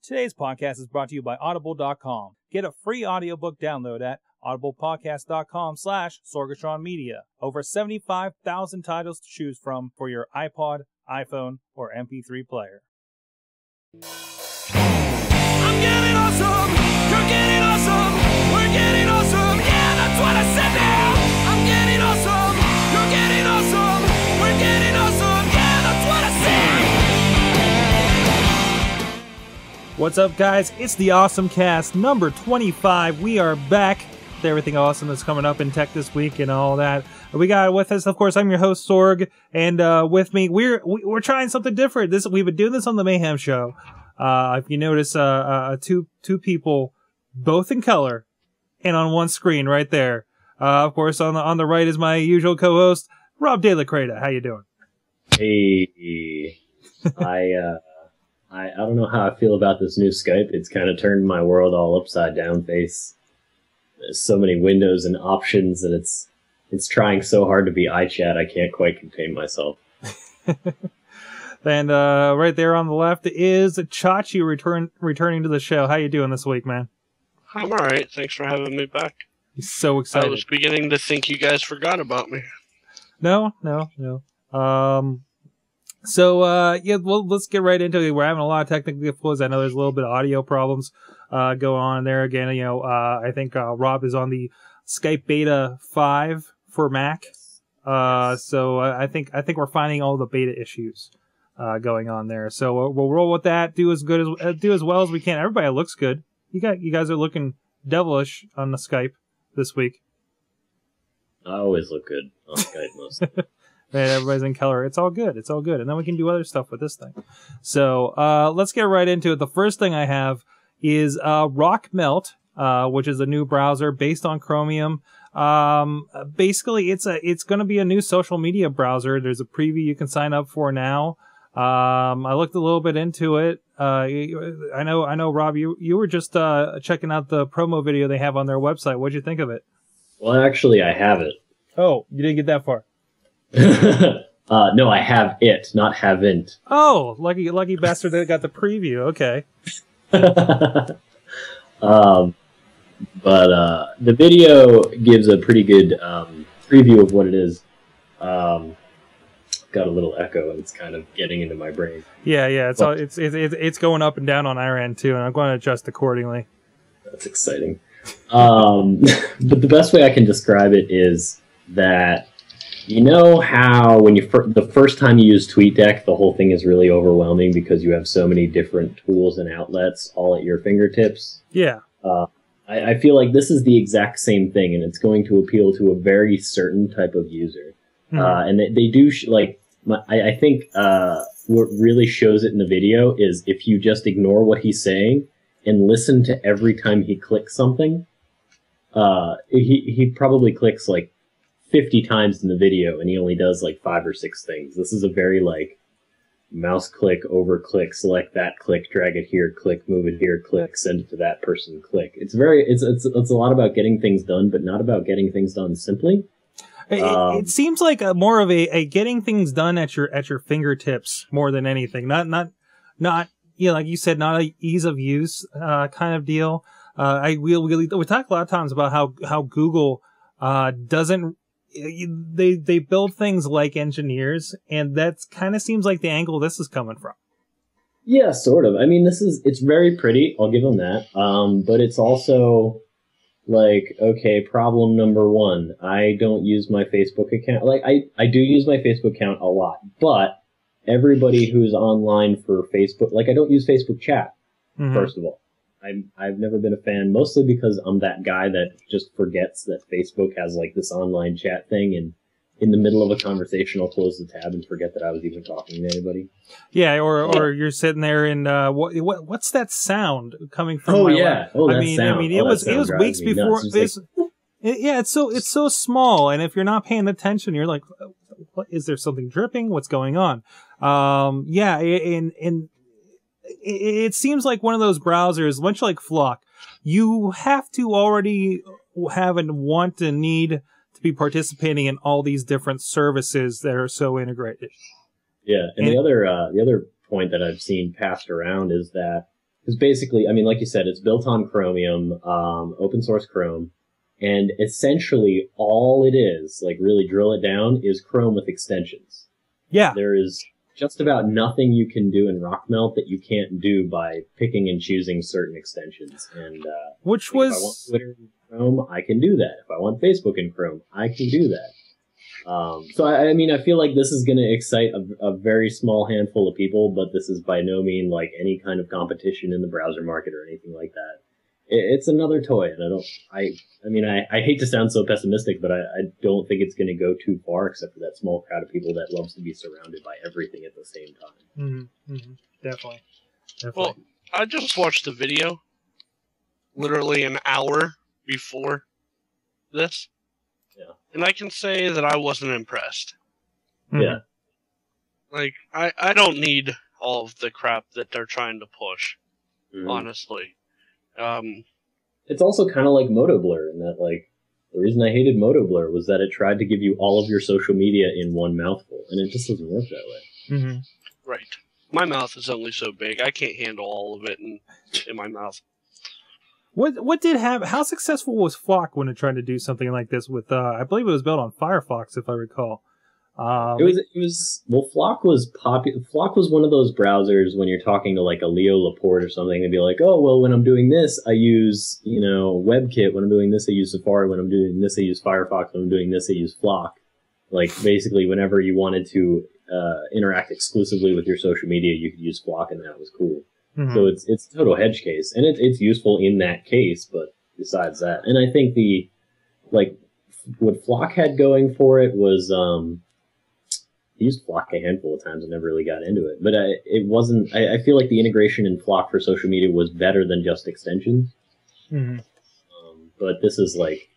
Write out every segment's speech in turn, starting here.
Today's podcast is brought to you by Audible.com. Get a free audiobook download at audiblepodcast.com/Sorgatron Media. Over 75,000 titles to choose from for your iPod, iPhone, or MP3 player. I'm getting awesome, you're getting awesome, we're getting awesome, yeah, that's what I said now. I'm getting awesome, you're getting awesome, we're getting awesome, yeah, that's what I said. What's up, guys? It's the AwesomeCast number 25. We are back with everything awesome that's coming up in tech this week and all that. We got with us, of course, I'm your host, Sorg, and with me, we're trying something different. We've been doing this on the Mayhem Show. If you notice, two people, both in color, and on one screen right there. Of course, on the right is my usual co-host, Rob De La Creta. How you doing? Hey, I don't know how I feel about this new Skype. It's kind of turned my world all upside down face. There's so many windows and options, and it's trying so hard to be iChat. I can't quite contain myself. And right there on the left is Chachi returning to the show. How you doing this week, man? I'm alright. Thanks for having me back. He's so excited. I was beginning to think you guys forgot about me. No. Yeah, well, let's get right into it. We're having a lot of technical difficulties. I know there's a little bit of audio problems going on there. Again, I think Rob is on the Skype Beta 5 for Mac. So I think we're finding all the beta issues going on there. So we'll roll with that. Do as well as we can. Everybody looks good. You guys are looking devilish on the Skype this week. I always look good on Skype mostly. And everybody's in color. It's all good. And then we can do other stuff with this thing. So let's get right into it. The first thing I have is Rock Melt, which is a new browser based on Chromium. Basically, it's going to be a new social media browser. There's a preview you can sign up for now. I looked a little bit into it. I know, Rob, you were just checking out the promo video they have on their website. What'd you think of it? Well, actually, I have it. Oh, you didn't get that far. No, I have it, not haven't. Oh, lucky bastard that got the preview. Okay. But the video gives a pretty good preview of what it is. Got a little echo, and it's kind of getting into my brain. Yeah. It's going up and down on our end too, and I'm going to adjust accordingly. That's exciting. But the best way I can describe it is that, you know how when the first time you use TweetDeck, the whole thing is really overwhelming because you have so many different tools and outlets all at your fingertips? Yeah. I feel like this is the exact same thing, and it's going to appeal to a very certain type of user. And they do, I think what really shows it in the video is if you just ignore what he's saying and listen to every time he clicks something, he probably clicks like 50 times in the video, and he only does like 5 or 6 things. This is a very mouse click, over click, select that, click, drag it here, click, move it here, click, send it to that person, click. It's a lot about getting things done, but not about getting things done simply. It seems like more of a getting things done at your fingertips more than anything. Not like you said, not a ease of use kind of deal. We talk a lot of times about how Google doesn't. They build things like engineers, and that kind of seems like the angle this is coming from. Yeah, sort of. I mean, it's very pretty. I'll give them that. But it's also like, okay, problem number 1. I don't use my Facebook account. Like, I do use my Facebook account a lot, but everybody who's online for Facebook, like, I don't use Facebook chat, first of all. I've never been a fan, mostly because I'm that guy that just forgets that Facebook has like this online chat thing, and in the middle of a conversation I'll close the tab and forget that I was even talking to anybody. Yeah, or you're sitting there and what's that sound coming from? Oh yeah, sound. I mean, it was weeks before this. It's so small, and if you're not paying attention, you're like, what, is there something dripping? What's going on? It seems like one of those browsers, much like Flock, you have to already have and want and need to be participating in all these different services that are so integrated. Yeah, and the other point that I've seen passed around is that Because basically, I mean, like you said, it's built on Chromium, open source Chrome, and essentially all it is, like really drill it down, is Chrome with extensions. Yeah. There is just about nothing you can do in RockMelt that you can't do by picking and choosing certain extensions. And Which if I want was... Twitter in Chrome, I can do that. If I want Facebook in Chrome, I can do that. So I mean, I feel like this is going to excite a very small handful of people, but this is by no means like any kind of competition in the browser market or anything like that. It's another toy, and I hate to sound so pessimistic, but I don't think it's going to go too far, except for that small crowd of people that loves to be surrounded by everything at the same time. Definitely. Well, I just watched the video literally an hour before this. Yeah. And I can say that I wasn't impressed. Yeah. Like, I don't need all of the crap that they're trying to push, honestly. It's also kind of like MotoBlur in that, like, the reason I hated MotoBlur was that it tried to give you all of your social media in one mouthful, and it just doesn't work that way. Right. My mouth is only so big. I can't handle all of it in my mouth. What did happen? How successful was Flock when it tried to do something like this with, I believe it was built on Firefox, if I recall. It was Flock was popular. Flock was one of those browsers when you're talking to like a Leo Laporte or something, and be like, oh, well, when I'm doing this, I use, WebKit. When I'm doing this, I use Safari. When I'm doing this, I use Firefox. When I'm doing this, I use Flock. Like, basically, whenever you wanted to interact exclusively with your social media, you could use Flock, and that was cool. So it's a total hedge case, and it's useful in that case, but besides that, and I think what Flock had going for it was, I used Flock a handful of times and never really got into it, but it wasn't, I feel like the integration in Flock for social media was better than just extensions. But this is like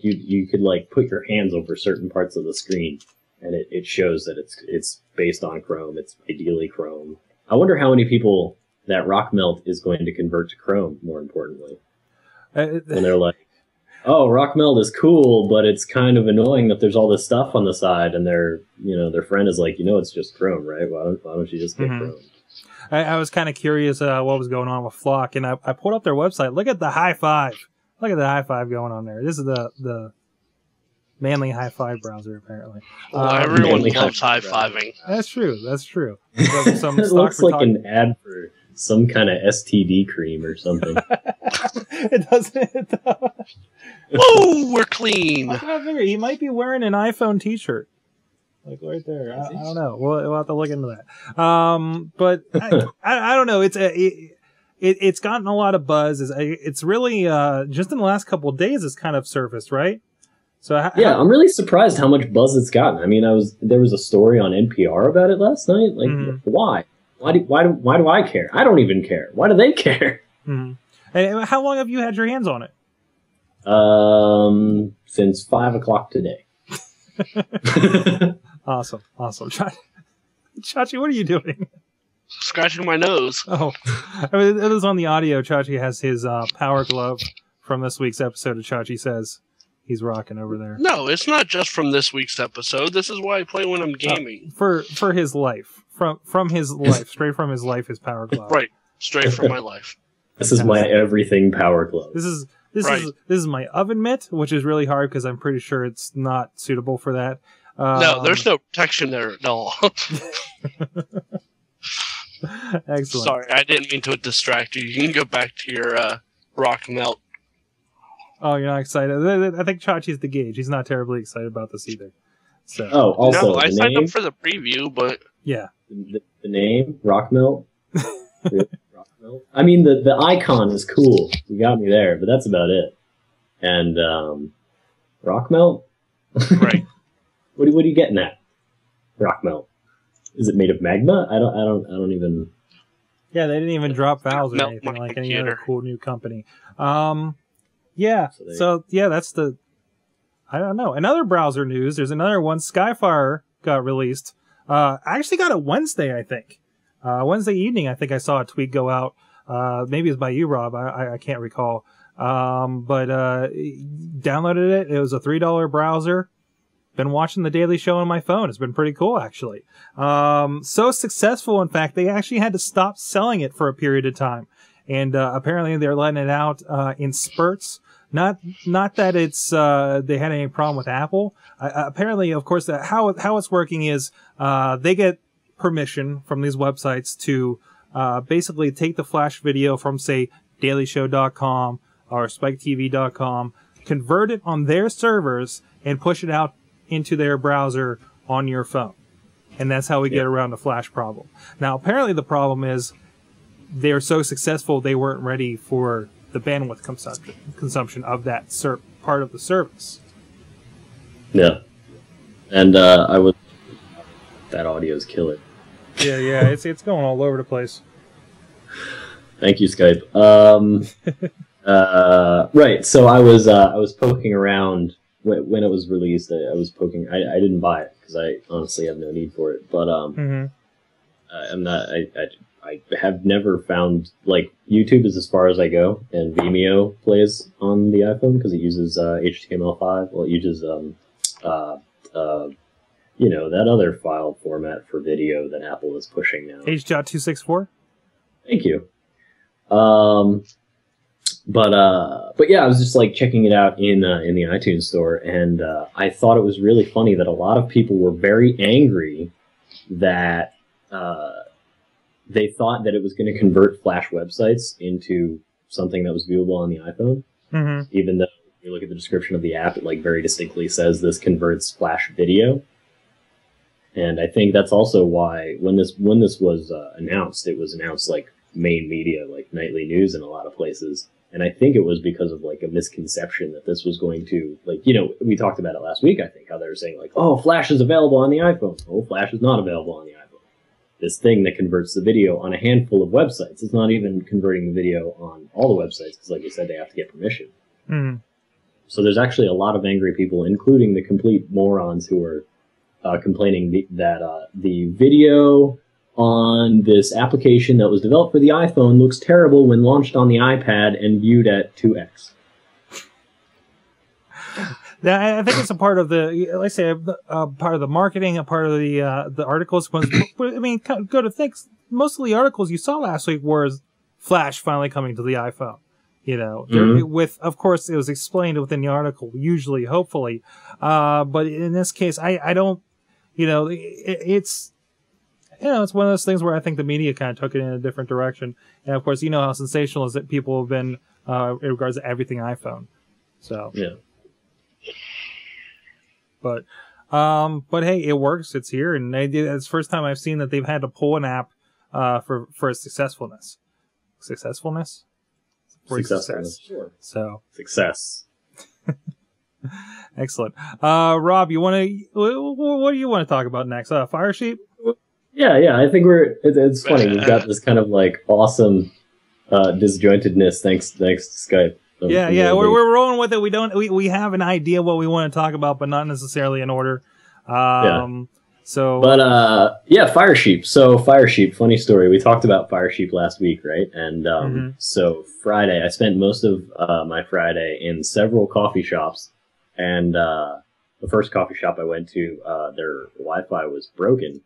you could like put your hands over certain parts of the screen, and it shows that it's based on Chrome. It's ideally Chrome. I wonder how many people that RockMelt is going to convert to Chrome, more importantly. When they're like, oh, RockMelt is cool, but it's kind of annoying that there's all this stuff on the side, and their friend is like, it's just Chrome, right? Why don't you just get Chrome? I was kind of curious what was going on with Flock, and I pulled up their website. Look at the high five. Look at the high five going on there. This is the manly high five browser, apparently. Everyone loves high fiving. That's true. It looks like an ad for some kind of STD cream or something. It doesn't. Whoa, we're clean. He might be wearing an iPhone T-shirt, like right there. I don't know. We'll have to look into that. But I don't know. It's gotten a lot of buzz. It's really just in the last couple of days it's kind of surfaced, right? So I'm really surprised how much buzz it's gotten. I mean, there was a story on NPR about it last night. Like, why? Why do I care? I don't even care. Why do they care? And how long have you had your hands on it? Since 5 o'clock today. Awesome. Chachi, what are you doing? Scratching my nose. Oh, I mean, it was on the audio. Chachi has his power glove from this week's episode of Chachi Says. He's rocking over there. No, it's not just from this week's episode. This is why I play when I'm gaming. For his life. From his life. Straight from his life, his power glove. Right. Straight from my life. This is my everything power glove. This is my oven mitt, which is really hard because I'm pretty sure it's not suitable for that. No, there's no protection there at all. Excellent. Sorry, I didn't mean to distract you. You can go back to your RockMelt. Oh, you're not excited? I think Chachi's the gauge. He's not terribly excited about this either. So. Oh, also, I signed up for the preview, but... Yeah. The name, RockMelt? Really? RockMelt? I mean, the icon is cool. You got me there, but that's about it. And, RockMelt? Right. What are you getting at? RockMelt. Is it made of magma? I don't even... Yeah, they didn't even drop valves or anything like any other cool new company. Yeah, so that's the... I don't know. Another browser news, there's another one. Skyfire got released. I actually got it Wednesday, I think. Wednesday evening, I think I saw a tweet go out. Maybe it was by you, Rob. I can't recall. But downloaded it. It was a $3 browser. Been watching The Daily Show on my phone. It's been pretty cool, actually. So successful, in fact, they actually had to stop selling it for a period of time. and apparently they're letting it out in spurts. Not that it's they had any problem with Apple. Apparently, of course, how it's working is they get permission from these websites to basically take the Flash video from, say, dailyshow.com or spiketv.com, convert it on their servers, and push it out into their browser on your phone. And that's how we get around the Flash problem. Now, apparently the problem is they're so successful they weren't ready for the bandwidth consumption of that part of the service. Yeah. And that audio's killer. Yeah, it's going all over the place. Thank you, Skype. Right, so I was poking around when it was released. I was poking. I didn't buy it because I honestly have no need for it. But I'm not. I have never found, like, YouTube is as far as I go, and Vimeo plays on the iPhone because it uses HTML5. Well, it uses that other file format for video that Apple is pushing now. H.264. Thank you. But yeah, I was just like checking it out in the iTunes store, and I thought it was really funny that a lot of people were very angry that they thought that it was going to convert Flash websites into something that was viewable on the iPhone, even though if you look at the description of the app, it like very distinctly says this converts Flash video. And I think that's also why when this was announced, it was announced like main media, like nightly news in a lot of places. And I think it was because of like a misconception that this was going to, like, we talked about it last week, I think, how they were saying like, oh, Flash is available on the iPhone. Oh, Flash is not available on the iPhone. This thing that converts the video on a handful of websites. It's not even converting the video on all the websites because, like you said, they have to get permission. So there's actually a lot of angry people, including the complete morons who are complaining that the video on this application that was developed for the iPhone looks terrible when launched on the iPad and viewed at 2x. I think it's a part of the, let's say, part of the marketing, a part of the articles. I mean, go to think, most of the articles you saw last week was Flash finally coming to the iPhone. With, of course, it was explained within the article, usually, hopefully. But in this case, I don't, it's one of those things where I think the media kind of took it in a different direction. And of course, you know how sensational that people have been in regards to everything iPhone. So yeah. But hey, it works. It's here, and it's the first time I've seen that they've had to pull an app for its successfulness. Successfulness. Sure. So success. Excellent. Rob, what do you want to talk about next? Fire Sheep? Yeah. I think it's funny. We've got this kind of like awesome disjointedness thanks to Skype. Yeah. We're rolling with it. We have an idea what we want to talk about, but not necessarily in order. So, but Fire Sheep. So Fire Sheep, funny story. We talked about Fire Sheep last week, right? And so Friday, I spent most of my Friday in several coffee shops, and the first coffee shop I went to, their Wi-Fi was broken.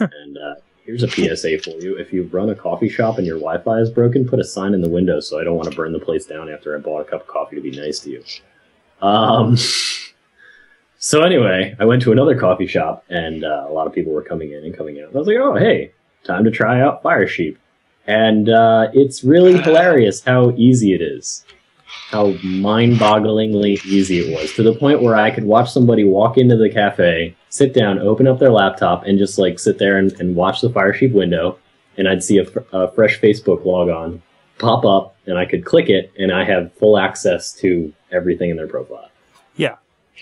And here's a PSA for you: if you run a coffee shop and your Wi-Fi is broken, put a sign in the window so I don't want to burn the place down after I bought a cup of coffee to be nice to you. So anyway, I went to another coffee shop, and a lot of people were coming in and coming out. I was like, oh, hey, time to try out Fire Sheep. And it's really hilarious how easy it is. How mind-bogglingly easy it was, to the point where I could watch somebody walk into the cafe, sit down, open up their laptop, and just like sit there and watch the Fire Sheep window, and I'd see a fresh Facebook logon pop up, and I could click it, and I have full access to everything in their profile.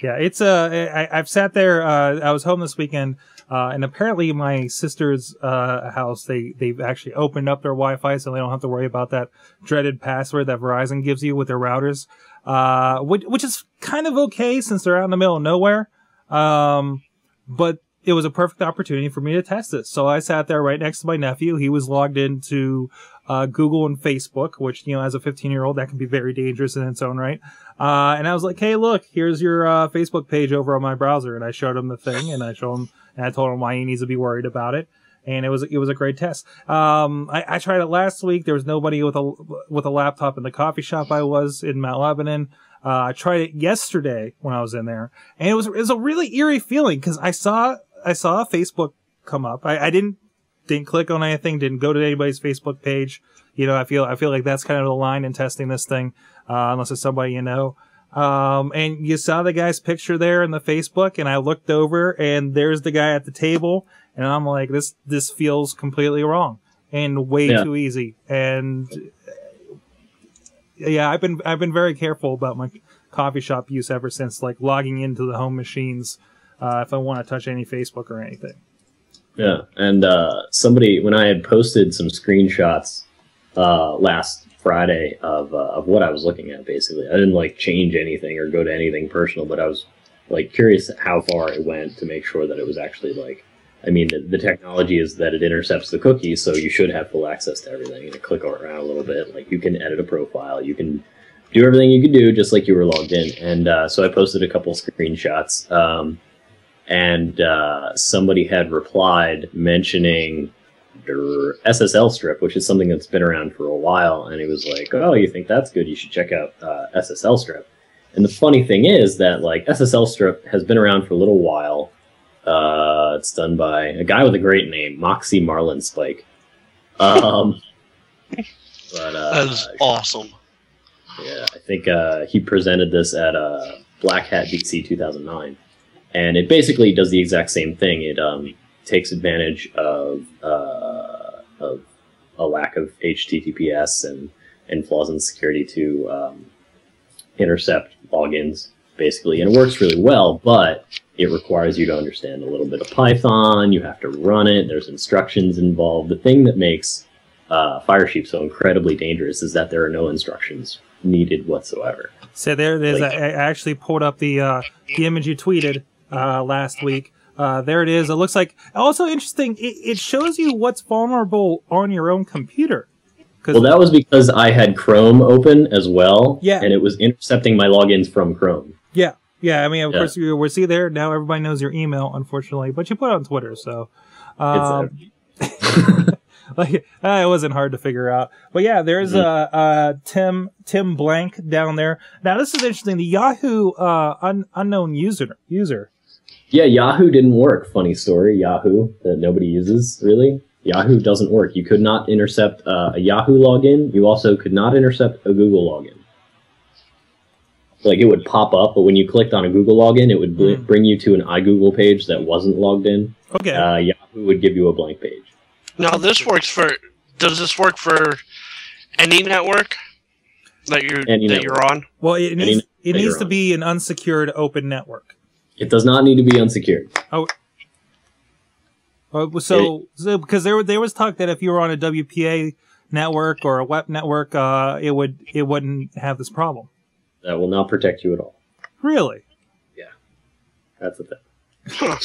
Yeah, it's I've sat there. I was home this weekend, and apparently my sister's house, they've actually opened up their Wi-Fi, so they don't have to worry about that dreaded password that Verizon gives you with their routers, which is kind of okay since they're out in the middle of nowhere. But it was a perfect opportunity for me to test this. So I sat there right next to my nephew. He was logged into Google and Facebook, which, as a 15-year-old, that can be very dangerous in its own right. And I was like, hey, look, here's your Facebook page over on my browser. And I showed him the thing, and I told him why he needs to be worried about it. and it was a great test. I tried it last week. There was nobody with a laptop in the coffee shop I was in Mount Lebanon. I tried it yesterday when I was in there, and it was a really eerie feeling because I saw Facebook come up. I didn't click on anything, didn't go to anybody's Facebook page. You know, I feel like that's kind of the line in testing this thing, unless it's somebody you know. And you saw the guy's picture there in the Facebook, and I looked over, and there's the guy at the table, and I'm like, this feels completely wrong and way too easy. And yeah, I've been very careful about my coffee shop use ever since, like logging into the home machines, if I want to touch any Facebook or anything. Yeah, and somebody, when I had posted some screenshots last Friday of what I was looking at, basically, I didn't like change anything or go to anything personal, but I was like curious how far it went to make sure that it was actually like, I mean, the technology is that it intercepts the cookies, so you should have full access to everything. And click around a little bit, like you can edit a profile, you can do everything you can do just like you were logged in. And so I posted a couple screenshots. And somebody had replied mentioning their SSL strip, which is something that's been around for a while. And he was like, oh, you think that's good? You should check out SSL strip. And the funny thing is that like SSL strip has been around for a little while. It's done by a guy with a great name, Moxie Marlinspike. That is awesome. Yeah, I think he presented this at Black Hat DC 2009. And it basically does the exact same thing. It takes advantage of a lack of HTTPS and flaws in security to intercept logins, basically. And it works really well, but it requires you to understand a little bit of Python. You have to run it. There's instructions involved. The thing that makes Firesheep so incredibly dangerous is that there are no instructions needed whatsoever. So there it is. Like, I actually pulled up the image you tweeted last week. There it is. It looks like, also interesting, it shows you what's vulnerable on your own computer. Well, that was because I had Chrome open as well, yeah, and it was intercepting my logins from Chrome. Yeah, yeah. I mean, of course, we're see there now. Everybody knows your email, unfortunately, but you put it on Twitter, so like it wasn't hard to figure out. But yeah, there's Tim Blank down there. Now this is interesting. The Yahoo unknown user. Yeah, Yahoo didn't work. Funny story. Yahoo that nobody uses really. Yahoo doesn't work. You could not intercept a Yahoo login. You also could not intercept a Google login. Like, it would pop up, but when you clicked on a Google login, it would bring you to an iGoogle page that wasn't logged in. Okay. Yahoo would give you a blank page. Now, does this work for any network that you're on? Well, it needs to be an unsecured open network. It does not need to be unsecured. So because there was talk that if you were on a WPA network or a web network, it wouldn't have this problem. That will not protect you at all. Really? Yeah, that's the thing. Huh.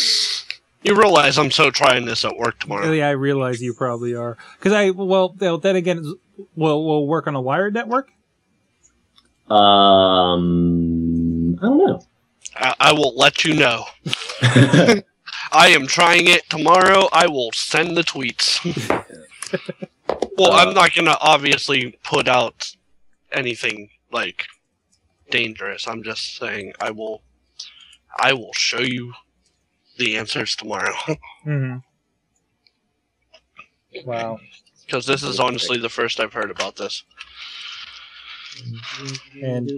You realize I'm so trying this at work tomorrow. Yeah, I realize you probably are. Because then again, we'll work on a wired network. I don't know. I will let you know. I am trying it tomorrow. I will send the tweets. Well, I'm not going to obviously put out anything like dangerous. I'm just saying I will show you the answers tomorrow. Mm-hmm. Wow. Because this is honestly the first I've heard about this. And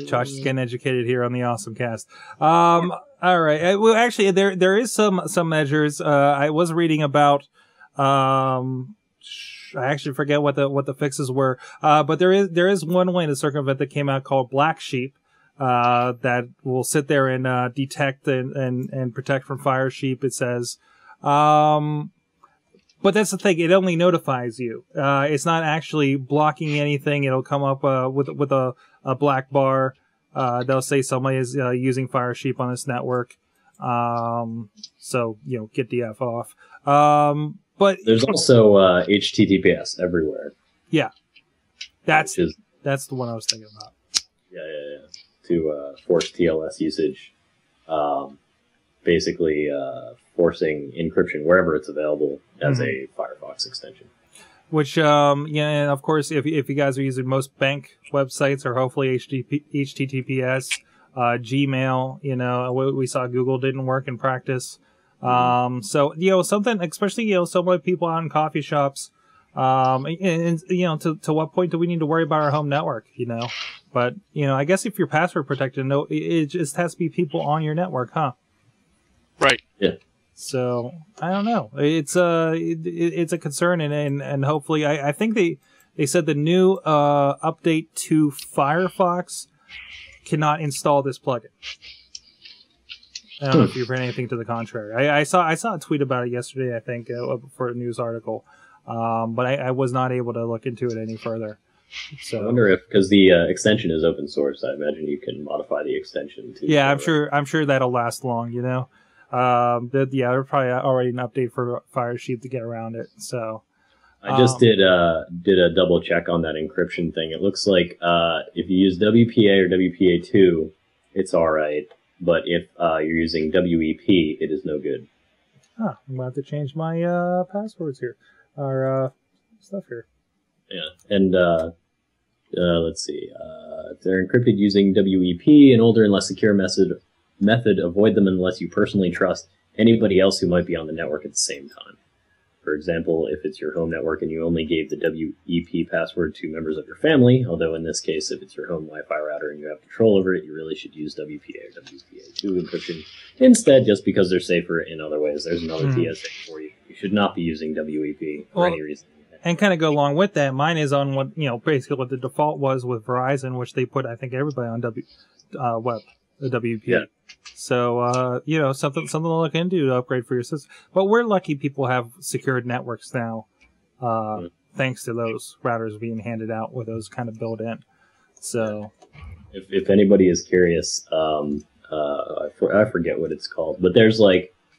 Josh is getting educated here on the AwesomeCast. All right. Well, actually, there is some measures. I was reading about. I actually forget what the fixes were. But there is one way to circumvent that came out called Black Sheep. That will sit there and detect and protect from Firesheep. It says. But that's the thing; it only notifies you. It's not actually blocking anything. It'll come up with a black bar. They'll say somebody is using Firesheep on this network. So get the F off. But there's also HTTPS everywhere. Yeah, that's the one I was thinking about. Yeah. To force TLS usage. basically forcing encryption wherever it's available as a Firefox extension. Which, yeah, of course, if you guys are using most bank websites or hopefully HTTPS, Gmail, you know, we saw Google didn't work in practice. So, you know, something, especially, you know, so many people out in coffee shops, and you know, to what point do we need to worry about our home network, you know? But, you know, I guess if you're password protected, no, it just has to be people on your network, huh? Right. Yeah. So I don't know. It's a concern, and hopefully, I think they said the new update to Firefox cannot install this plugin. I don't know if you've heard anything to the contrary. I saw a tweet about it yesterday, I think, for a news article, but I was not able to look into it any further. So I wonder if, because the extension is open source, I imagine you can modify the extension to. Yeah, I'm sure that'll last long. You know, there's probably already an update for Firesheep to get around it. So I just did a double check on that encryption thing. It looks like if you use WPA or WPA2, it's all right. But if you're using WEP, it is no good. I'm gonna have to change my passwords here, or stuff here. Yeah, and let's see. If they're encrypted using WEP, an older and less secure method, avoid them unless you personally trust anybody else who might be on the network at the same time. For example, if it's your home network and you only gave the WEP password to members of your family, although in this case, if it's your home Wi-Fi router and you have control over it, you really should use WPA or WPA2 encryption instead, just because they're safer in other ways. There's another TSA for you. You should not be using WEP for any reason. And kind of go along with that, mine is on what, you know, basically what the default was with Verizon, which they put, I think, everybody on the WPA. Yeah. So, you know, something to look into to upgrade for your system. But we're lucky people have secured networks now, thanks to those routers being handed out with those kind of built in. So, if anybody is curious, I forget what it's called, but there's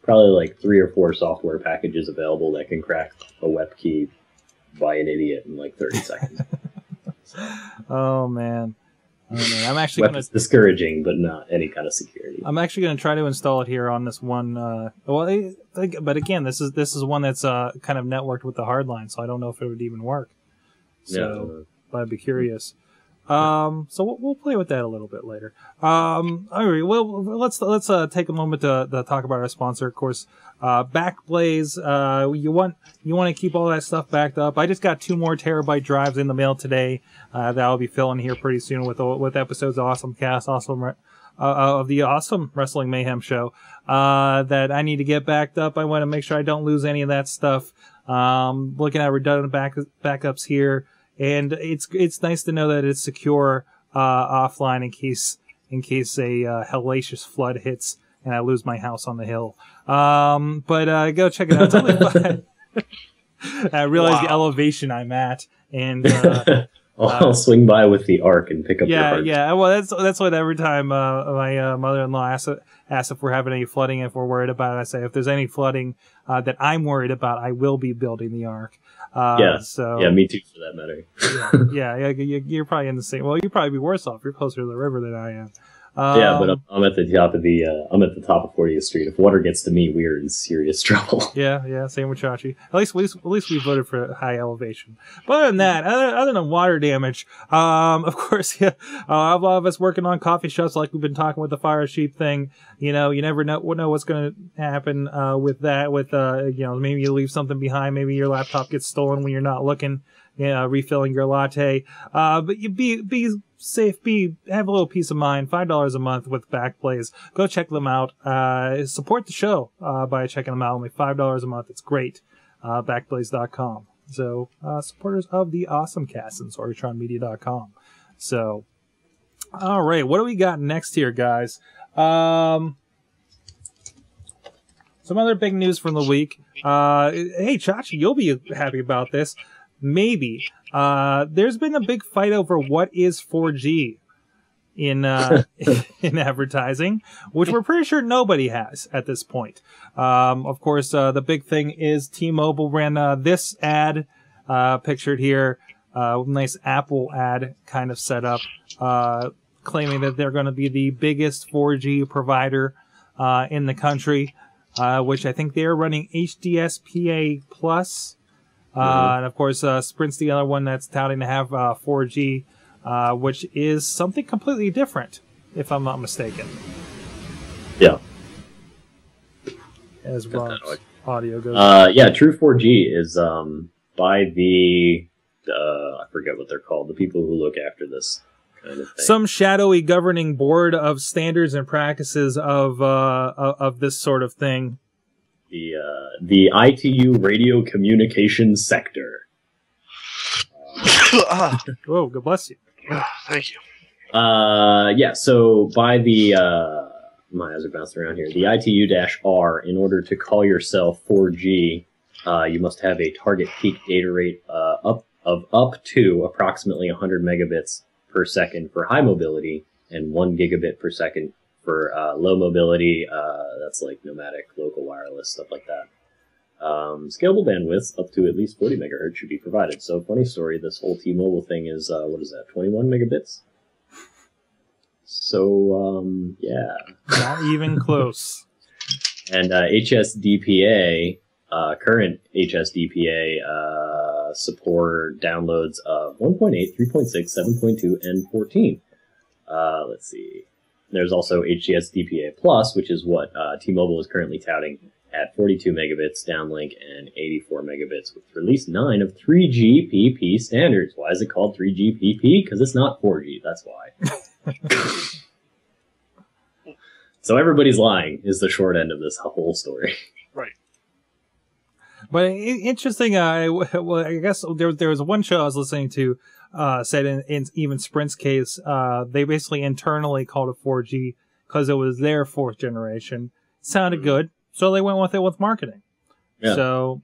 probably 3 or 4 software packages available that can crack a WEP key by an idiot in 30 seconds. Oh man. I'm actually It's discouraging, but not any kind of security. I'm actually going to try to install it here on this one. But again, this is one that's kind of networked with the hardline, so I don't know if it would even work. So, but I'd be curious. So we'll play with that a little bit later. All right. Well, let's take a moment to talk about our sponsor, of course. Backblaze. You want to keep all that stuff backed up. I just got 2 more terabyte drives in the mail today. That I'll be filling here pretty soon with episodes of AwesomeCast, of the Awesome Wrestling Mayhem show. That I need to get backed up. I want to make sure I don't lose any of that stuff. Looking at redundant backups here. And it's nice to know that it's secure offline in case a hellacious flood hits and I lose my house on the hill. But go check it out. It's only fun. I realize the elevation I'm at, and I'll swing by with the arc and pick up your heart. Yeah. Well, that's what every time my mother-in-law asks if we're having any flooding, if we're worried about it, I say if there's any flooding that I'm worried about, I will be building the ark. So me too, for that matter. You're probably in the same. Well, you'd probably be worse off. You're closer to the river than I am. But I'm at the top of I'm at the top of 40th Street. If water gets to me, we're in serious trouble. Yeah. Same with Chachi. At least we voted for high elevation. But other than that, other than water damage, of course, a lot of us working on coffee shops, like we've been talking with the fire sheep thing. You know, you never know what's going to happen with that. With maybe you leave something behind. Maybe your laptop gets stolen when you're not looking. Refilling your latte. But you be safe, have a little peace of mind. $5 a month with Backblaze. Go check them out. Support the show by checking them out. Only $5 a month. It's great. Backblaze.com. So supporters of the AwesomeCast and SorgatronMedia.com. So, all right, what do we got next here, guys? Some other big news from the week. Hey, Chachi, you'll be happy about this. Maybe. There's been a big fight over what is 4G in in advertising, which we're pretty sure nobody has at this point. Of course, the big thing is T-Mobile ran this ad pictured here, nice Apple ad kind of set up, claiming that they're going to be the biggest 4G provider in the country, which I think they're running HDSPA plus. And of course, Sprint's the other one that's touting to have 4G, which is something completely different, if I'm not mistaken. Yeah. As Rob's audio goes. Yeah, True 4G is by the I forget what they're called, the people who look after this kind of thing. Some shadowy governing board of standards and practices of this sort of thing. The ITU radio communications sector. Whoa, God bless you. Thank you. Yeah, so by the my eyes are bouncing around here. The ITU-R, in order to call yourself 4G, you must have a target peak data rate up to approximately 100 megabits per second for high mobility and 1 gigabit per second for low mobility. That's like nomadic, local wireless, stuff like that. Scalable bandwidths up to at least 40 megahertz should be provided. So, funny story, this whole T-Mobile thing is, what is that, 21 megabits? So, yeah. Not even close. And HSDPA, current HSDPA, support downloads of 1.8, 3.6, 7.2, and 14. Let's see. There's also HDSDPA Plus, which is what T-Mobile is currently touting at 42 megabits downlink and 84 megabits with release 9 of 3GPP standards. Why is it called 3GPP? Because it's not 4G. That's why. So everybody's lying is the short end of this whole story. Right. But interesting. I guess there was one show I was listening to said in even Sprint's case, they basically internally called it 4G because it was their fourth generation. Sounded good, so they went with it with marketing. Yeah. So,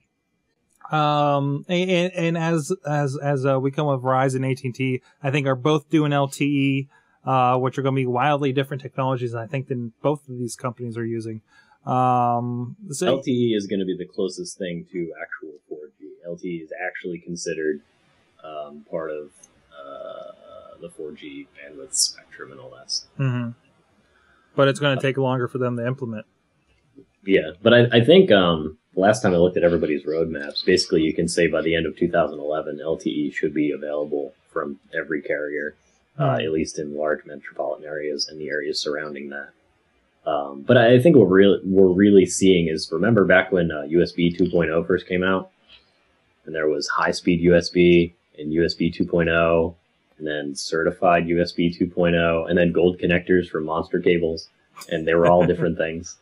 and as we come with Verizon, AT&T, I think are both doing LTE, which are going to be wildly different technologies, I think, than both of these companies are using. So LTE is going to be the closest thing to actual 4G. LTE is actually considered part of the 4G bandwidth spectrum and all that stuff. Mm-hmm. But it's going to take longer for them to implement. Yeah, but I think the last time I looked at everybody's roadmaps, basically you can say by the end of 2011, LTE should be available from every carrier, at least in large metropolitan areas and the areas surrounding that. But I think what we're really seeing is, remember back when USB 2.0 first came out, and there was high-speed USB and USB 2.0, and then certified USB 2.0, and then gold connectors for monster cables, and they were all different things.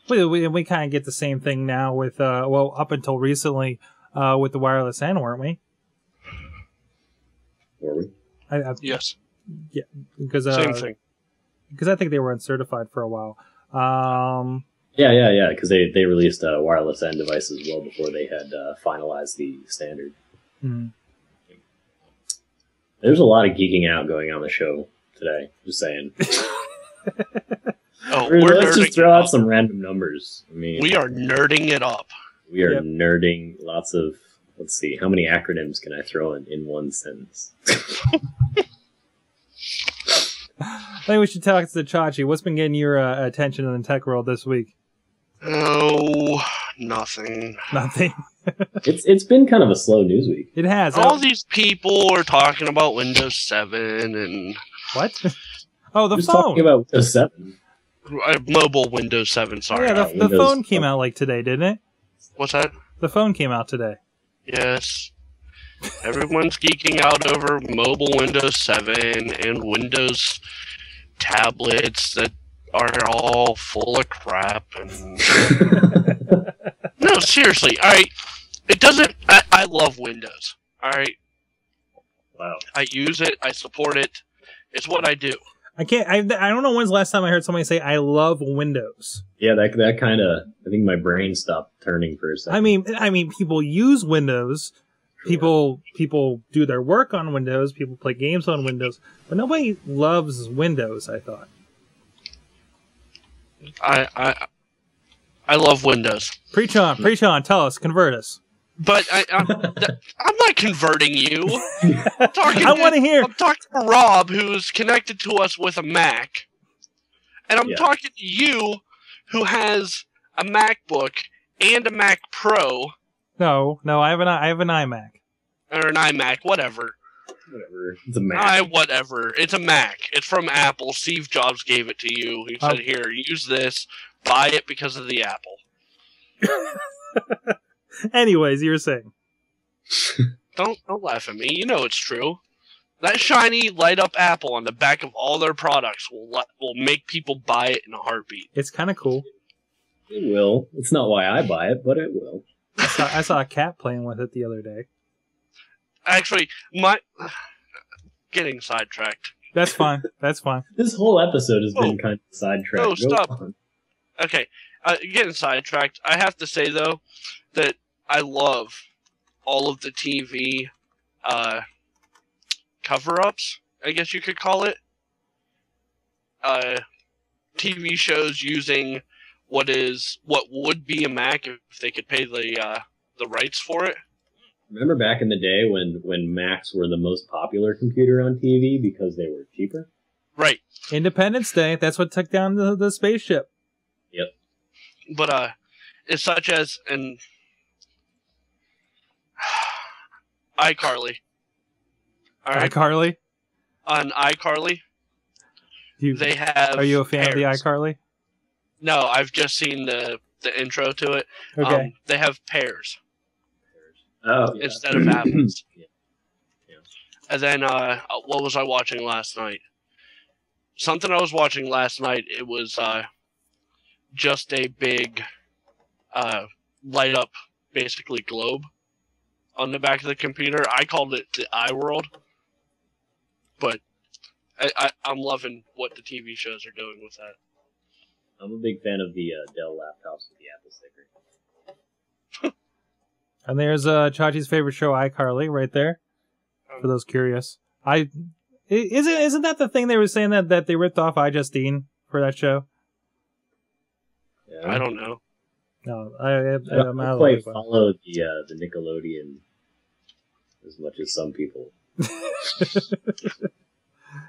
We kind of get the same thing now with, up until recently, with the wireless N, weren't we? Were we? Yes. Yeah, because same thing. Because I think they were uncertified for a while. Yeah, because they released wireless N devices well before they had finalized the standard. Mm-hmm. There's a lot of geeking out going on the show today. Just saying. Let's just throw out some random numbers. I mean, we are nerding it up. We are nerding lots of. Let's see, how many acronyms can I throw in one sentence? I think we should talk to Chachi. What's been getting your attention in the tech world this week? Oh, nothing. Nothing. It's been kind of a slow news week. It has. All these people are talking about Windows 7 and what? Oh, the Who's phone. Talking about Windows 7. Mobile Windows 7. Sorry. Yeah, the phone came out like today, didn't it? What's that? The phone came out today. Yes. Everyone's geeking out over mobile Windows 7 and Windows tablets that are all full of crap. And no, seriously. All right. It doesn't. I love Windows. All right. Wow. I use it. I support it. It's what I do. I don't know when's the last time I heard somebody say I love Windows. Yeah, that kind of. I think my brain stopped turning for a second. I mean, people use Windows. Sure. People do their work on Windows. People play games on Windows, but nobody loves Windows. I thought. I love Windows. Preach on. Tell us, convert us. But I'm not converting you. I want to hear. I'm talking to Rob, who's connected to us with a Mac, and I'm talking to you, who has a MacBook and a Mac Pro, No, I have an iMac. or an iMac, whatever. Whatever. It's a Mac. Whatever. It's a Mac. It's from Apple. Steve Jobs gave it to you. He said, "Here, use this. Buy it because of the Apple." Anyways, you were saying. Don't laugh at me. You know it's true. That shiny light up Apple on the back of all their products will make people buy it in a heartbeat. It's kind of cool. It will. It's not why I buy it, but it will. I saw a cat playing with it the other day. Actually, getting sidetracked. That's fine. That's fine. This whole episode has been kind of sidetracked. Oh, stop. Okay, getting sidetracked. I have to say, though, that I love all of the TV cover-ups, I guess you could call it. TV shows using what would be a Mac if they could pay the rights for it. Remember back in the day when Macs were the most popular computer on TV because they were cheaper? Right. Independence Day. That's what took down the spaceship. Yep. But it's such as an iCarly. All right. iCarly? On iCarly, they have. Are you a fan pairs. of the iCarly? No, I've just seen the intro to it. Okay. They have pears Oh, yeah. instead of apples. Yeah. And then, what was I watching last night? Something I was watching last night. It was just a big light up, basically globe on the back of the computer. I called it the iWorld, but I'm loving what the TV shows are doing with that. I'm a big fan of the Dell laptops with the Apple sticker. And there's Chachi's favorite show, iCarly, right there. For those curious, isn't that the thing they were saying that they ripped off iJustine for that show? Yeah. I don't know. No, I'm out of quite the way. follow the Nickelodeon as much as some people.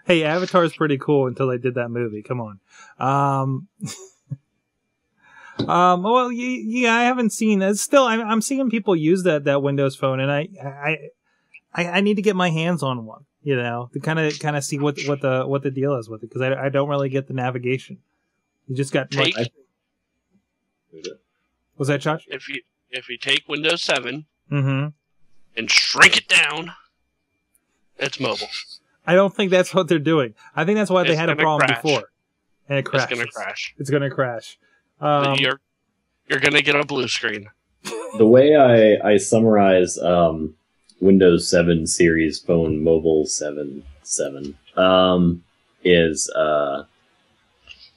Hey, Avatar's pretty cool until they did that movie. Come on. Well, yeah, I haven't seen it. Still, I'm seeing people use that Windows phone, and I need to get my hands on one, to kind of see what the deal is with it, because I don't really get the navigation. You just got was that Chach? If you take Windows 7 Mm-hmm. and shrink it down, it's mobile. I don't think that's what they're doing. I think that's why they It's had a gonna problem crash. before, and it crashes. It's gonna crash. It's gonna crash. You're gonna get a blue screen. The way I summarize Windows 7 series phone mobile 7 is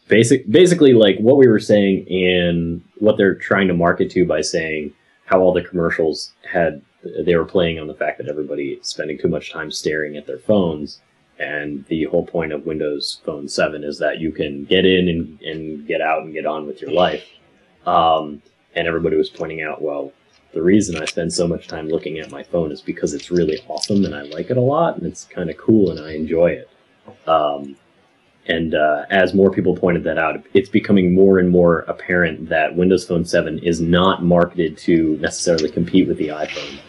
basically like what we were saying in what they're trying to market to by saying how all the commercials they were playing on the fact that everybody is spending too much time staring at their phones. And the whole point of Windows Phone 7 is that you can get in and get out and get on with your life. And everybody was pointing out, well, the reason I spend so much time looking at my phone is because it's really awesome and I like it a lot and it's kind of cool and I enjoy it. And as more people pointed that out, it's becoming more and more apparent that Windows Phone 7 is not marketed to necessarily compete with the iPhone.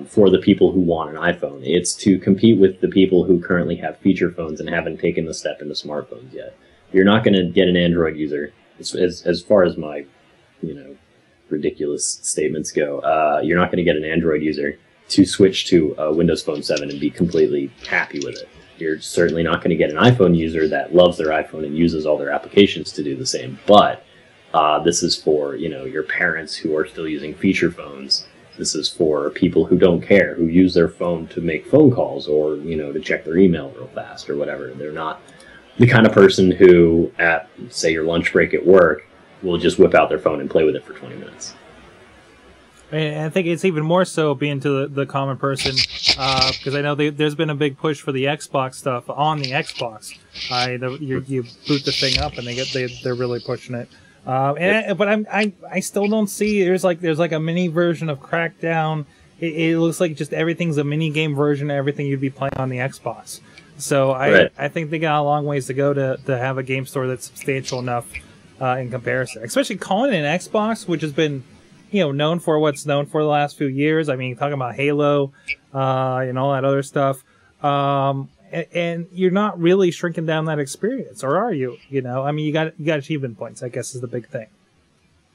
For the people who want an iPhone. It's to compete with the people who currently have feature phones and haven't taken the step into smartphones yet. You're not going to get an Android user, as far as my, ridiculous statements go. You're not going to get an Android user to switch to Windows Phone 7 and be completely happy with it. You're certainly not going to get an iPhone user that loves their iPhone and uses all their applications to do the same. But this is for, your parents who are still using feature phones. This is for people who don't care, who use their phone to make phone calls or, to check their email real fast or whatever. They're not the kind of person who, at, say, your lunch break at work, will just whip out their phone and play with it for 20 minutes. And I think it's even more so being to the common person, because I know there's been a big push for the Xbox stuff on the Xbox. You boot the thing up and they're really pushing it. But I still don't see there's like a mini version of Crackdown. It looks like just everything's a mini game version of everything you'd be playing on the Xbox. So I think they got a long ways to go to have a game store that's substantial enough in comparison. Especially calling it an Xbox, which has been, known for what's known for the last few years. I mean, talking about Halo, and all that other stuff. And you're not really shrinking down that experience, or are you? I mean, you got achievement points, I guess, is the big thing.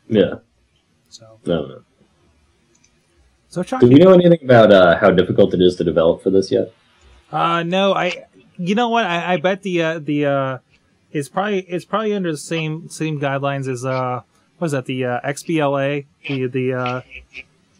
Yeah. So. I don't know. So, do we know anything about how difficult it is to develop for this yet? No. You know what? I bet it's probably under the same guidelines as what is that? The XBLA, the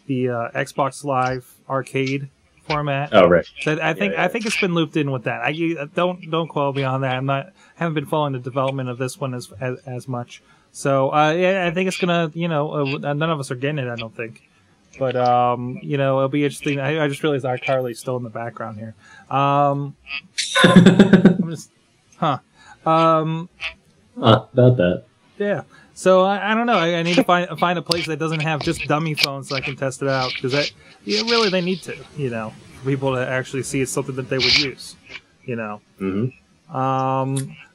Xbox Live Arcade format. Oh, right. So I think it's been looped in with that. Don't quote me on that. Haven't been following the development of this one as much. So yeah, I think it's gonna. None of us are getting it. I don't think. But it'll be interesting. I just realized iCarly's still in the background here. I'm just, about that. Yeah. So I don't know. I need to find a place that doesn't have just dummy phones so I can test it out, because really they need to. For people to actually see it's something that they would use. Mm-hmm.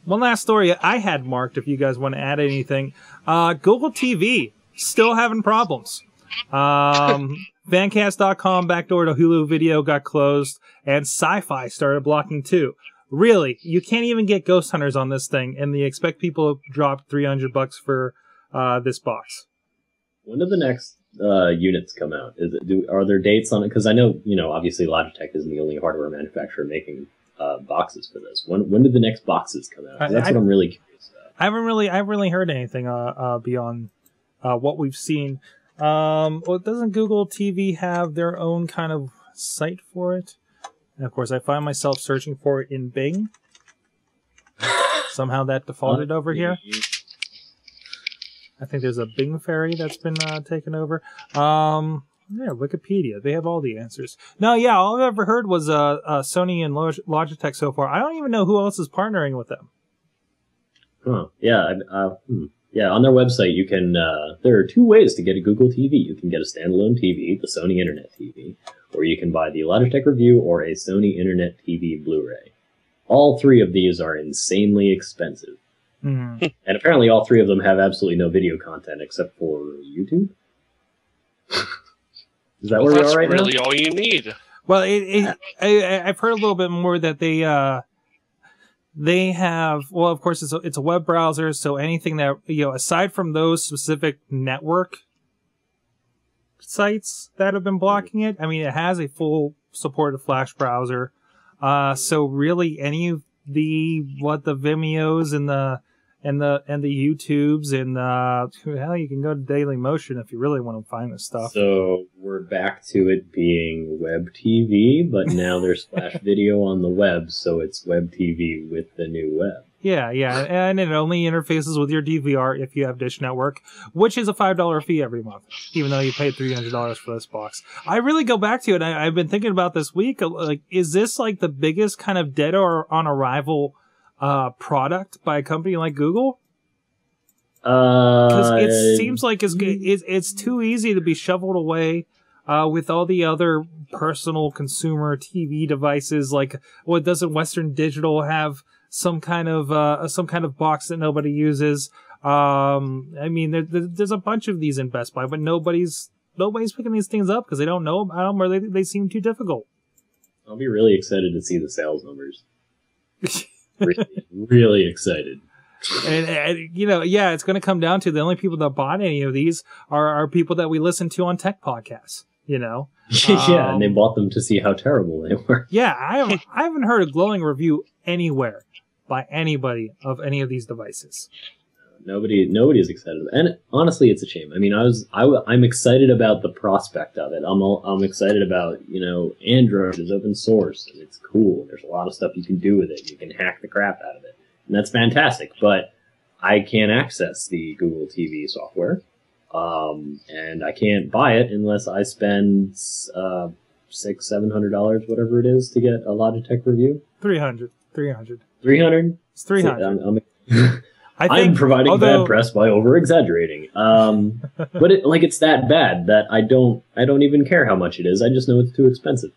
One last story I had marked. If you guys want to add anything, Google TV still having problems. Fancast.com backdoor to Hulu Video got closed, and Sci-Fi started blocking too. Really, you can't even get Ghost Hunters on this thing, and they expect people to drop $300 for this box. When do the next units come out? Are there dates on it? Because I know, obviously Logitech isn't the only hardware manufacturer making boxes for this. When do the next boxes come out? That's what I'm really curious about. I haven't really heard anything beyond what we've seen. Doesn't Google TV have their own kind of site for it? And of course, I find myself searching for it in Bing. Somehow that defaulted over here. I think there's a Bing fairy that's been taken over. Yeah, Wikipedia. They have all the answers. No, yeah, all I've ever heard was Sony and Logitech so far. I don't even know who else is partnering with them. Huh. Yeah, yeah, on their website, you can, there are two ways to get a Google TV. You can get a standalone TV, the Sony Internet TV, or you can buy the Logitech Review or a Sony Internet TV Blu-ray. All three of these are insanely expensive. Mm-hmm. And apparently all three of them have absolutely no video content except for YouTube. Is that where we are right now? That's really all you need. Well, I've heard a little bit more that they have, well, of course, it's a web browser, so anything that, aside from those specific network sites that have been blocking it, I mean, it has a full supported Flash browser. So really any of the Vimeos and the YouTubes and hell, you can go to Dailymotion if you really want to find this stuff. So we're back to it being web TV, but now there's Flash video on the web, so it's web TV with the new web. Yeah, and it only interfaces with your DVR if you have Dish Network, which is a $5 fee every month, even though you paid $300 for this box. I really go back to it, and I've been thinking about this week, like, is this like the biggest kind of dead or on arrival product by a company like Google? Because it seems like it's too easy to be shoveled away with all the other personal consumer TV devices. Like, doesn't Western Digital have some kind of box that nobody uses? I mean, there's a bunch of these in Best Buy, but nobody's picking these things up because they don't know about them, or they seem too difficult. I'll be really excited to see the sales numbers. really excited. And yeah, it's going to come down to the only people that bought any of these are people that we listen to on tech podcasts. Yeah, and they bought them to see how terrible they were. Yeah, I haven't heard a glowing review anywhere by anybody of any of these devices. Nobody is excited, and honestly, it's a shame. I mean, I'm excited about the prospect of it. I'm excited about Android is open source and it's cool. There's a lot of stuff you can do with it. You can hack the crap out of it, and that's fantastic. But I can't access the Google TV software, and I can't buy it unless I spend $600-700, whatever it is, to get a Logitech Review. 300. 300. It's 300. I'm providing bad press by over-exaggerating. But it's that bad that I don't even care how much it is. I just know it's too expensive.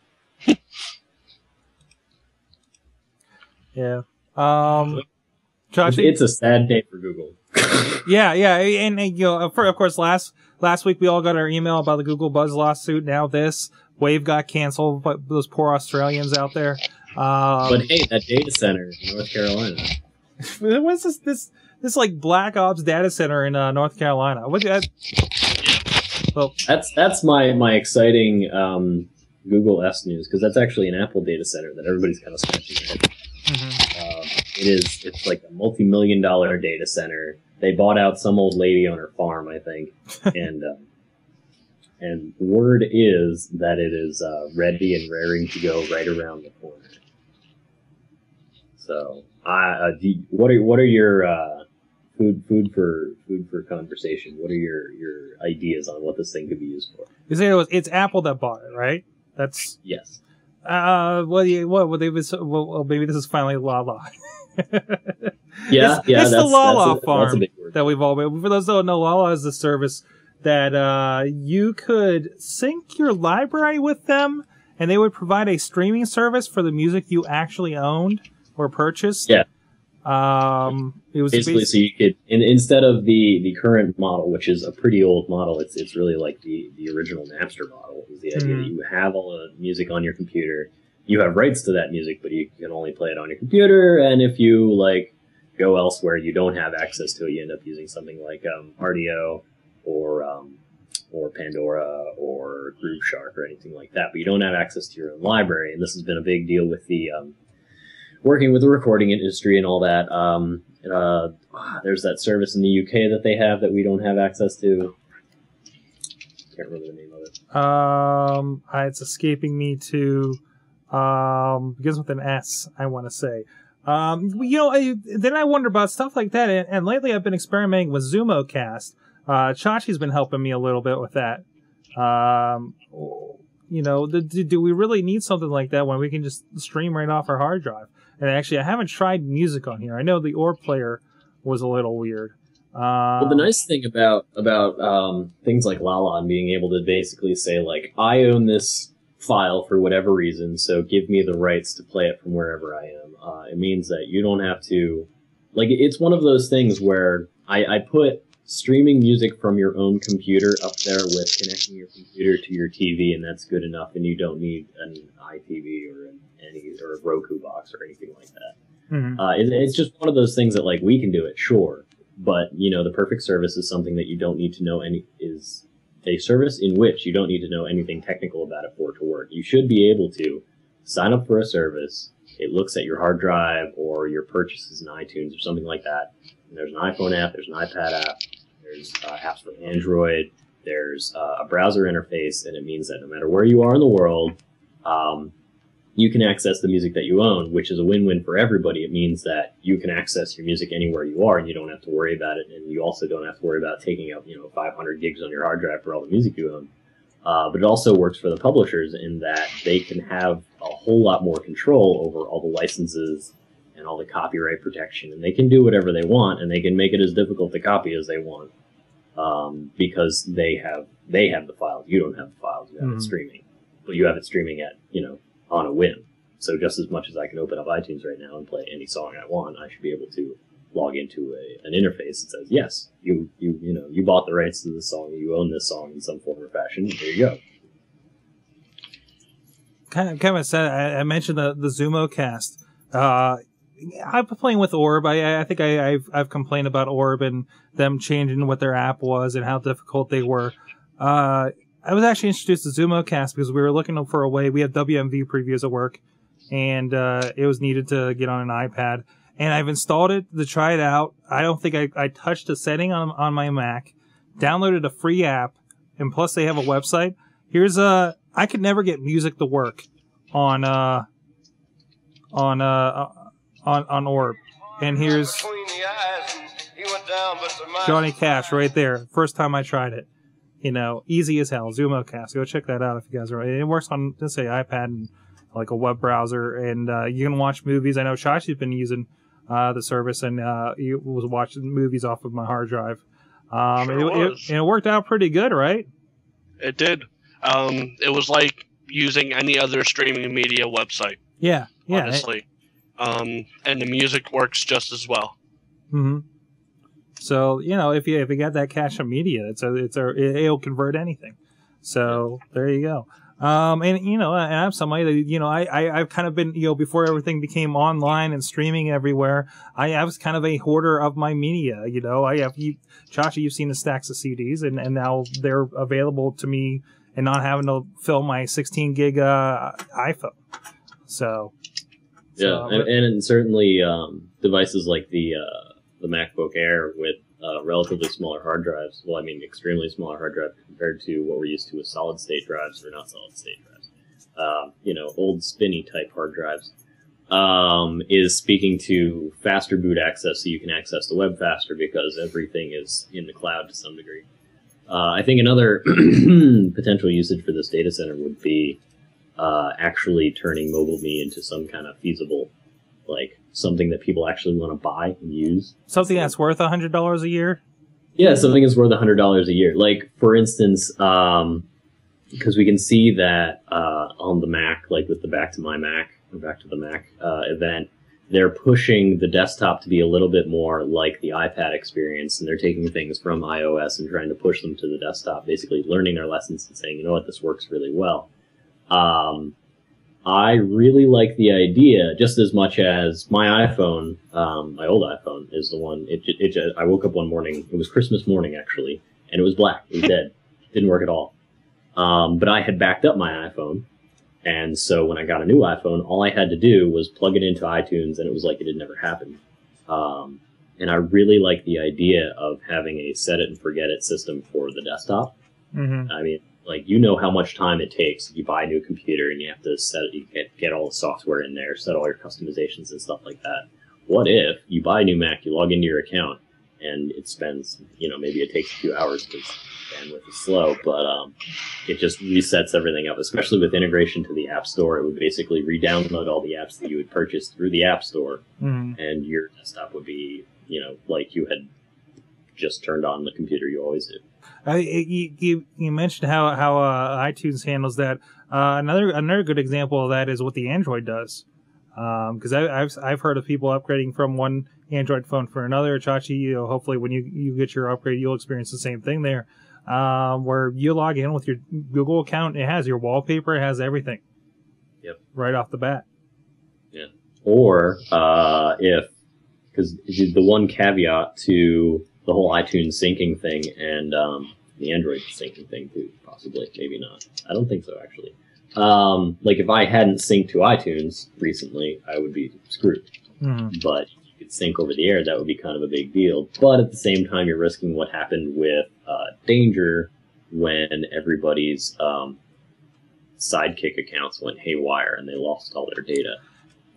Yeah. Josh, it's a sad day for Google. Yeah, and you know, of course, last week we all got our email about the Google Buzz lawsuit. Now this Wave got canceled, but those poor Australians out there. But hey, that data center in North Carolina. What's this like Black Ops data center in North Carolina? What? Well, That's my exciting Google S news, because that's actually an Apple data center that everybody's kind of scratching their head. It's like a multi-million-dollar data center. They bought out some old lady on her farm, I think, and word is that it is ready and raring to go right around the corner. So, what are your food for conversation? What are your ideas on what this thing could be used for? You say it's Apple that bought it, right? That's yes. Well, maybe this is finally Lala. Yeah, it's the Lala farm that's a big word. that we've all been. For those who don't know, Lala is the service that you could sync your library with them, and they would provide a streaming service for the music you actually owned or purchased. Yeah. It was basically so you could, instead of the current model, which is a pretty old model, it's really like the original Napster model. Is the idea that you have all the music on your computer, you have rights to that music, but you can only play it on your computer, and if you like go elsewhere, you don't have access to it. You end up using something like RDO or Pandora or Groove Shark or anything like that, but you don't have access to your own library. And this has been a big deal with the working with the recording industry and all that. There's that service in the UK that they have that we don't have access to. Can't remember the name of it. It's escaping me too. Begins with an S, I want to say. Then I wonder about stuff like that, and lately I've been experimenting with AwesomeCast. Chachi's been helping me a little bit with that. Do we really need something like that when we can just stream right off our hard drive? And actually, I haven't tried music on here. I know the Orb player was a little weird. Well, the nice thing about things like Lala and being able to basically say, like, I own this file for whatever reason, so give me the rights to play it from wherever I am. It means that you don't have to... Like, it's one of those things where I put streaming music from your own computer up there with connecting your computer to your TV, and that's good enough, and you don't need an iTV or a Roku box or anything like that. It's just one of those things that, like, we can do it, sure, but the perfect service is something that you don't need to know is a service in which you don't need to know anything technical about it for it to work. You should be able to sign up for a service. It looks at your hard drive or your purchases in iTunes or something like that. And there's an iPhone app, there's an iPad app, there's apps for Android, there's a browser interface, and it means that no matter where you are in the world, you can access the music that you own, which is a win-win for everybody. It means that you can access your music anywhere you are, and you don't have to worry about it, and you also don't have to worry about taking up 500 gigs on your hard drive for all the music you own. But it also works for the publishers in that they can have a whole lot more control over all the licenses and all the copyright protection, and they can do whatever they want, and they can make it as difficult to copy as they want, because they have the files. You don't have the files. You have it streaming, but you have it streaming at on a whim. So just as much as I can open up iTunes right now and play any song I want, I should be able to log into an interface that says, yes, you bought the rights to this song, you own this song in some form or fashion. There you go. Kind of said. I mentioned the AwesomeCast. I've been playing with Orb. I think I've complained about Orb and them changing what their app was and how difficult they were. I was actually introduced to AwesomeCast because we were looking for a way. We had WMV previews at work, and it was needed to get on an iPad. And I've installed it to try it out. I don't think I touched a setting on my Mac. Downloaded a free app, and plus they have a website. I could never get music to work on Orb. And here's Johnny Cash right there. First time I tried it. Easy as hell. AwesomeCast. Go check that out if you guys are. It works on, let's say, iPad and like a web browser, and you can watch movies. I know Shachi's been using the service, and he was watching movies off of my hard drive. It worked out pretty good, right? It did. It was like using any other streaming media website. Yeah. Honestly. And the music works just as well. Mm-hmm. So if you got that cache of media, it'll convert anything. So there you go. And I'm somebody that I've kind of been before everything became online and streaming everywhere. I was kind of a hoarder of my media. Chachi, you've seen the stacks of CDs, and now they're available to me, and not having to fill my 16 gig iPhone. So and certainly devices like the MacBook Air with relatively smaller hard drives. Well, I mean, extremely smaller hard drive compared to what we're used to with solid-state drives, or not solid-state drives. Old spinny type hard drives. Is speaking to faster boot access, so you can access the web faster because everything is in the cloud to some degree. I think another potential usage for this data center would be actually turning MobileMe into some kind of feasible, like something that people actually want to buy and use. Something that's worth $100 a year? Yeah, something that's worth $100 a year. Like, for instance, because we can see that on the Mac, like with the Back to My Mac, or Back to the Mac event, they're pushing the desktop to be a little bit more like the iPad experience, and they're taking things from iOS and trying to push them to the desktop, basically learning their lessons and saying, you know what, this works really well. I really like the idea just as much as my iPhone, my old iPhone, is the one. I woke up one morning, it was Christmas morning actually, and it was black. It was dead. Didn't work at all. But I had backed up my iPhone, and so when I got a new iPhone, all I had to do was plug it into iTunes, and it was like it had never happened. And I really like the idea of having a set it and forget it system for the desktop. Mm-hmm. I mean, like, how much time it takes if you buy a new computer and you have to set it, you get all the software in there, set all your customizations and stuff like that. What if you buy a new Mac, you log into your account, and it spends, maybe it takes a few hours because bandwidth is slow, but it just resets everything up, especially with integration to the App Store. It would basically re-download all the apps that you had purchased through the App Store, and your desktop would be, like you had just turned on the computer you always do. You mentioned how iTunes handles that. Another good example of that is what the Android does. Because I've heard of people upgrading from one Android phone for another. Chachi, hopefully when you get your upgrade, you'll experience the same thing there. Where you log in with your Google account, it has your wallpaper, it has everything. Yep. Right off the bat. Yeah. Or because the one caveat to the whole iTunes syncing thing and the Android syncing thing too, possibly, maybe not. I don't think so, actually. Like if I hadn't synced to iTunes recently, I would be screwed. Mm-hmm. But if you could sync over the air, that would be kind of a big deal. But at the same time, you're risking what happened with Danger when everybody's Sidekick accounts went haywire and they lost all their data.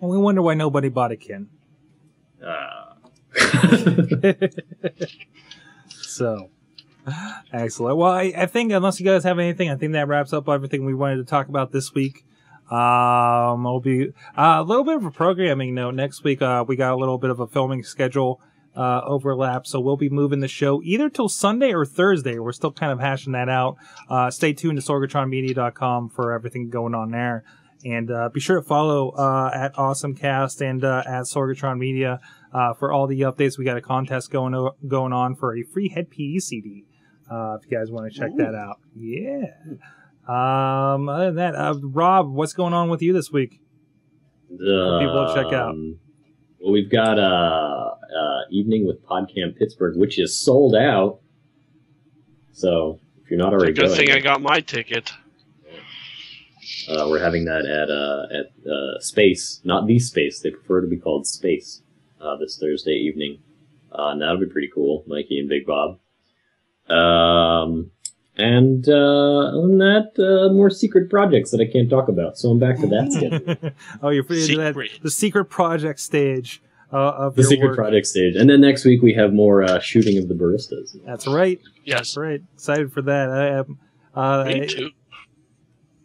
And we wonder why nobody bought a Kin. So, excellent. Well, I think unless you guys have anything, I think that wraps up everything we wanted to talk about this week. It'll be a little bit of a programming note. Next week, we got a little bit of a filming schedule overlap, so we'll be moving the show either till Sunday or Thursday. We're still kind of hashing that out. Stay tuned to sorgatronmedia.com for everything going on there. And be sure to follow at AwesomeCast and at Sorgatron Media for all the updates. We got a contest going on for a free Head PE CD. If you guys want to check that out. Yeah. Other than that, Rob, what's going on with you this week? For people to check out. Well, we've got Evening with PodCamp Pittsburgh, which is sold out. So if you're not already going, good thing I got my ticket. We're having that at Space, not the Space. They prefer to be called Space this Thursday evening. And that'll be pretty cool, Mikey and Big Bob. And other than that, more secret projects that I can't talk about. So I'm back to that schedule. Oh, you're free to the secret project stage of the your secret work. Project stage. And then next week we have more shooting of the baristas. That's right. Yes. That's right. Excited for that. Me too.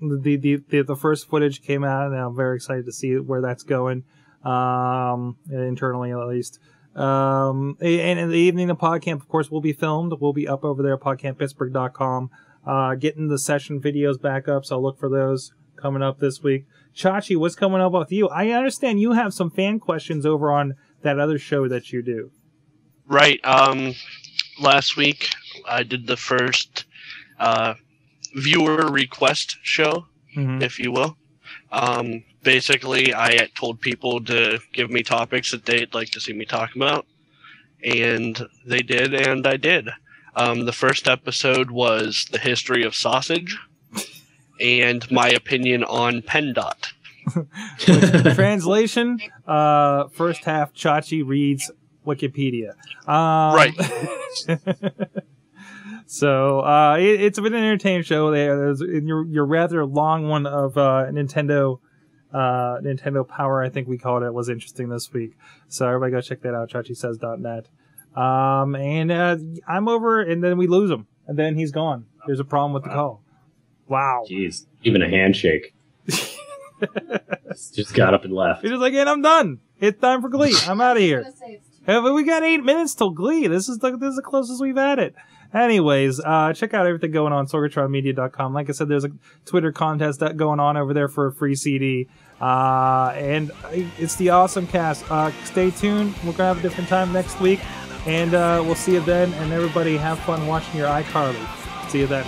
The first footage came out, and I'm very excited to see where that's going, internally at least. And in the evening, the PodCamp, of course, will be filmed. We'll be up over there at podcamppittsburgh.com, getting the session videos back up, so look for those coming up this week. Chachi, what's coming up with you? I understand you have some fan questions over on that other show that you do. Right. Last week I did the first viewer request show, if you will. Basically, I told people to give me topics that they'd like to see me talk about, and they did, and I did. The first episode was the history of sausage, and my opinion on PennDOT. Translation, first half, Chachi reads Wikipedia. Right. So it's been an entertaining show. There's your rather long one of Nintendo Power, I think we called it, was interesting this week. So everybody go check that out, chachisays.net. And I'm over, and then we lose him, and then he's gone. There's a problem with the call. Wow. Jeez, even a handshake. Just got up and left. He's just like, and I'm done. It's time for Glee. I'm out of here. But we got 8 minutes till Glee. This is the closest we've had it. Anyways, check out everything going on sorgatronmedia.com. Like I said, there's a Twitter contest going on over there for a free CD. And it's the AwesomeCast. Stay tuned. We're going to have a different time next week. And we'll see you then. And everybody have fun watching your iCarly. See you then.